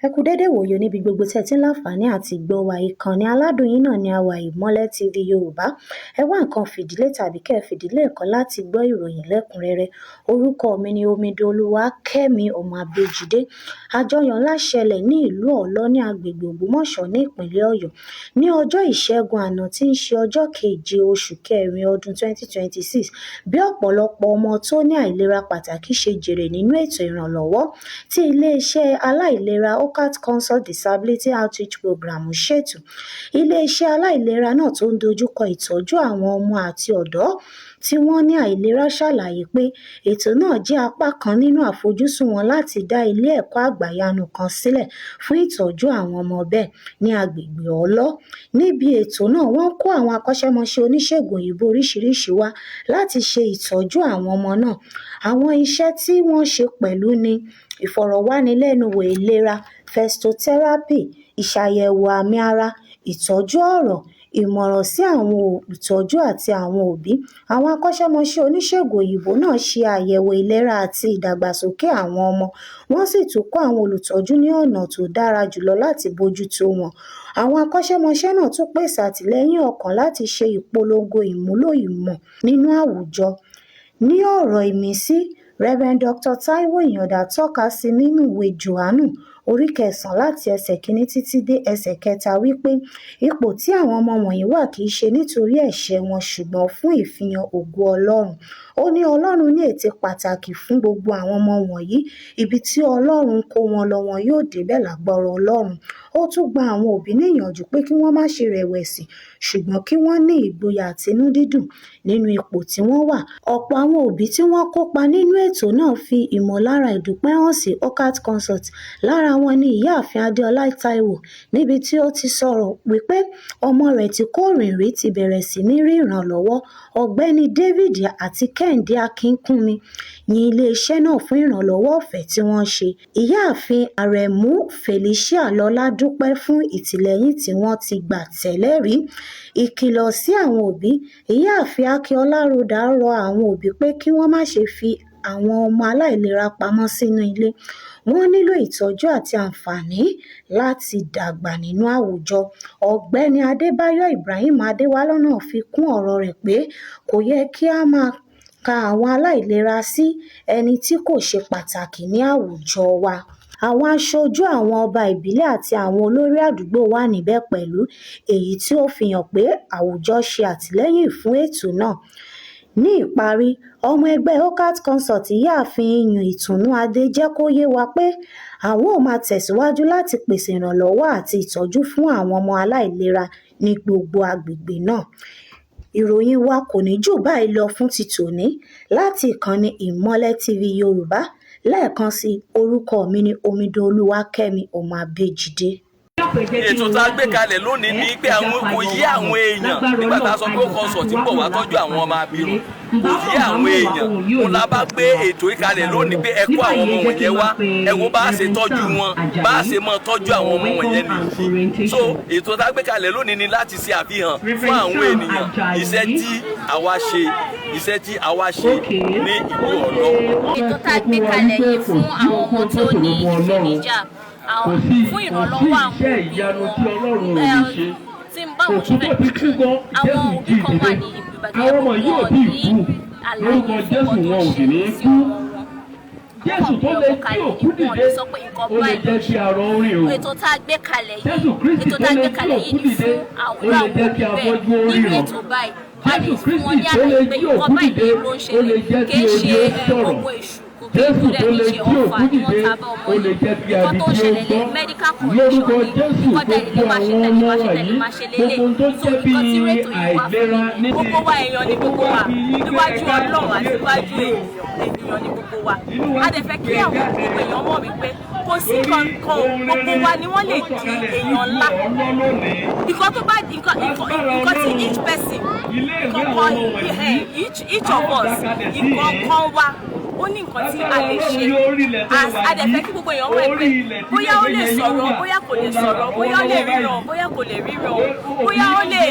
Ẹ kú dédé wòye níbi gbogbo tí ẹ ti ń láǹfààní àti gbọ́ wa. Ìkànnì aládùn yín náà ni a wà, Ìmọ́lẹ̀ TV Yorùbá. Ẹ wá nǹkan fìdílé tàbí kẹ́ ẹ fìdílé ẹ̀kọ́ láti gbọ́ ìròyìn lẹ́kùnrẹ́rẹ́. Orúkọ mi ni Omidan Olúwakẹ́mi ọmọ Abéjídé. Àjọyọ̀ ńlá ṣẹlẹ̀ ní ìlú Ọ̀lọ́ ní agbègbè Ògbómọ̀ṣọ́ ní ìpínlẹ̀ Ọ̀yọ́ ní ọjọ́ Ìṣẹ́gun àná tí ń ṣe ọjọ́ keje oṣù kẹrin ọdún 2026. Bí ọ̀pọ̀lọpọ̀ ọmọ tó ní àìlera pàtàkì ṣe jèrè nínú ètò ìrànlọ́wọ́ tí iléeṣẹ́ aláìlera OCAT Consult Disability Outreach Program ṣètò. Iléeṣẹ́ aláìlera náà tó ń dojúkọ ìtọ́jú àwọn ọmọ àti ọ̀dọ́ tí wọ́n ní àìlera ṣàlàyé pé ètò náà jẹ́ apá kan nínú àfojúsùn wọn láti dá ilé ẹ̀kọ́ àgbàyanu kan sílẹ̀ fún ìtọ́jú àwọn ọmọ bẹ́ẹ̀ ní agbègbè Ọ̀lọ́. Níbi ètò náà, wọ́n kó àwọn akọ́ṣẹ́mọṣẹ́ oníṣègùn òyìnbó oríṣiríṣi wá láti ṣe ìtọ́jú àwọn ọmọ náà. Àwọn iṣẹ́ tí wọ́n ṣe pẹ̀lú ni ìfọ̀rọ̀wánilẹ́nuwò ìlera, physiotherapy, ìṣàyẹ̀wò àmì ara, ìtọ́jú ọ̀rọ̀, ìmọ̀ràn sí àwọn olùtọ́jú àti àwọn òbí. Àwọn akọ́ṣẹ́mọṣẹ́ oníṣègùn òyìnbó náà ṣe àyẹ̀wò ìlera àti ìdàgbàsókè àwọn ọmọ. Wọ́n sì tún kọ́ àwọn olùtọ́jú ní ọ̀nà tó dára jùlọ láti bójútó wọn. Àwọn akọ́ṣẹ́mọṣẹ́ náà tún pèsè àtìlẹ́yìn ọkàn láti ṣe ìpolongo ìmúlò ìmọ̀ nínú àwùjọ. Ní ọ̀rọ̀ ìmísí, Rev. Dr. Taiwo Ìyàndá tọ́ka sí nínú ìwé Jòhánù orí 9 láti ẹsẹ̀ 1 títí dé ẹsẹ̀ 3 wípé ipò tí àwọn ọmọ wọ̀nyí wà kìí ṣe nítorí ẹ̀ṣẹ̀ wọn ṣùgbọ́n fún ìfihàn ògo Ọlọ́run. Ó ní Ọlọ́run ní ète pàtàkì fún gbogbo àwọn ọmọ wọ̀nyí. Ibi tí Ọlọ́run kó wọn lọ wọn yóò débẹ̀ lágbára Ọlọ́run. Ó tún gba àwọn òbí ní ìyànjú pé kí wọ́n má ṣe rẹ̀wẹ̀sì ṣùgbọ́n kí wọ́n ní ìgboyà àti inú dídùn nínú ipò tí wọ́n wà. Ọ̀pọ̀ àwọn òbí tí wọ́n kópa nínú ètò náà fi ìmọ̀lára ìdúpẹ́ hàn sí OCAT Consult. Lára wọn ni ìyáàfin Adéọlá Táíwò, níbi tí ó ti sọ̀rọ̀ wípé ọmọ rẹ̀ tí kò rìn rí ti bẹ̀rẹ̀ sí ní rí ìrànlọ́wọ́. Ọ̀gbẹ́ni David àti Kẹ́hìndé Akínkúnmi yin iléeṣẹ́ náà fún ìrànlọ́wọ́ ọ̀fẹ́ tí wọ́n ṣe. Ìyáàfin Àrẹ̀mú Felicia Lọlá dúpẹ́ fún ìtìlẹ́yìn tí wọ́n ti gbà tẹ́lẹ̀ rí. Ìkìlọ̀ sí àwọn òbí. Ìyáàfin Akíọlá Rhoda rọ àwọn òbí pé kí wọ́n má ṣe fi àwọn ọmọ aláìlera pamọ́ sínú ilé. Wọ́n nílò ìtọ́jú àti àǹfààní láti dàgbà nínú àwùjọ. Ọ̀gbẹ́ni Adébáyọ̀ Ibrahim Adéwálé náà fi kún ọ̀rọ̀ rẹ̀ pé kò yẹ kí a máa ka àwọn aláìlera sí ẹni tí kò ṣe pàtàkì ní àwùjọ wa. Àwọn aṣojú àwọn ọba ìbílẹ̀ àti àwọn olórí àdúgbò wà níbẹ̀ pẹ̀lú, èyí tí ó fi hàn pé àwùjọ ṣe àtìlẹ́yìn fún ètò náà. Ní ìparí, ọmọ ẹgbẹ́ OCAT Consult ìyáàfin Iyùn Ìtùnú Adé jẹ́ kó yé wa pé àwọn ò máa tẹ̀síwájú láti pèsè ìrànlọ́wọ́ àti ìtọ́jú fún àwọn ọmọ aláìlera ní gbogbo agbègbè náà. Ìròyìn wa kò ní jù báyìí lọ fún ti tòní láti ìkànnì Ìmọ́lẹ̀ TV Yorùbá. Lẹ́ẹ̀kan sí, orúkọ mi ni Omidan Olúwakẹ́mi ọmọ Abéjídé. Ètò tá a gbé kalẹ̀ lónìí ni pé kò yé àwọn èèyàn nígbà tá a sọ pé ó Consult ń bọ̀ wá tọ́jú àwọn ọmọ abirùn, kò yé àwọn èèyàn. Òun la bá gbé ètò ìkalẹ̀ lónìí pé ẹ kó àwọn ọmọ wọ̀nyẹn wá, ẹ wo bá a ṣe tọ́jú wọn, bá a ṣe mọ́ tọ́jú àwọn ọmọ wọ̀nyẹn nìyí. So ètò tá a gbé kalẹ̀ lónìí ni láti ṣe àfihàn fún àwọn ènìyàn iṣẹ́ tí àwa ṣe ní ìlú Ọ̀lọ́. Ètò tá a gbé kalẹ̀ yìí fún àwọn ọmọ tó ní ìpèníjà fún ìrànlọ́wọ́ àwọn òbí tí ń bá wọn ṣe àwọn òbí kan wà ní ìbàdàn wọn ní àlàyé fún ọdún ìṣẹ̀lẹ̀ sí ọmọ Jésù tó lè tí òkú dìde ó lè jẹ́ kí arọ orin o. Ètò tá a gbé kalẹ̀ yìí ni fún àwọn òbí bẹ́ẹ̀ nínú ètò báyìí wọ́n ní fún wọn ní àlàyé pé nǹkan báyìí ló ń ṣẹlẹ̀ kì í ṣe ọmọ èṣù. Jésù tó lè tí òkú dìde ó lè jẹ́ kí abidjan gbọ́. Lórúkọ Jésù gbogbo àwọn ọmọ wọ̀nyí gbogbo tó jẹ́ bí àìlera níbi gbogbo wa èèyàn ni gbogbo wa níwájú Ọlọ́run àti níwájú ènìyàn ni gbogbo wa. A dẹ̀ fẹ́ kí àwọn gbogbo èèyàn mọ̀ wípé kò sí kankan gbogbo wa ni wọ́n lè di èèyàn ńlá. Nǹkan tó bá nǹkan tí each person kankan each of us nǹkan wa ó ní nǹkan tí a lè ṣe. A dẹ̀ fẹ́ kí gbogbo èèyàn mọ̀ pé bóyá ó lè sọ̀rọ̀ bóyá kò lè sọ̀rọ̀ bóyá ó lè ríran bóyá kò lè ríran bóyá ó lè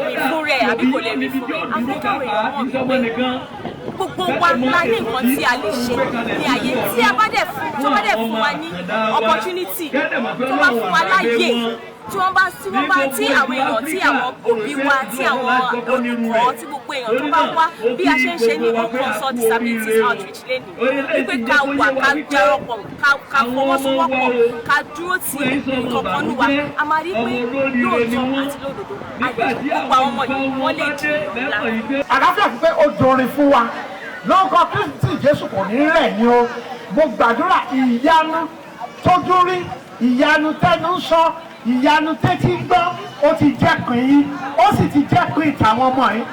rìn fún rẹ̀ àbí kò lè rìn fún rẹ̀. A fẹ́ káwọn èèyàn mọ̀ pé gbogbo wa la ní nǹkan tí a lè ṣe ní ayé tí a bá dẹ̀ fún wa ní opportunity tó bá fún wa láyè tí wọ́n bá tí àwọn èèyàn tí àwọn òbí wa tí àwọn olùkọ́ tí gbogbo èèyàn tó bá wá bí a ṣe ń ṣe ní Consult Disabilities Outreach lẹ́nu wípé ká wà ká darapọ̀ ká fọwọ́sowọ́pọ̀ ká dúró ti ìkọ̀kan nù wa a máa rí pé lóòótọ́ àti lódodo gbogbo àwọn ọmọ yìí wọ́n lè di ìlà. àlàáfíà pé ó dorin fún wa lórúkọ Kristi Jésù kò ní rẹ̀ ni o mo gbàdúrà ìyanu tójú rí ìyanu tẹnu ń sọ ìyanu tẹ́tí gbọ́ ó ti jẹ́pin yín ó sì ti jẹ́pin ìtàwọn ọmọ yín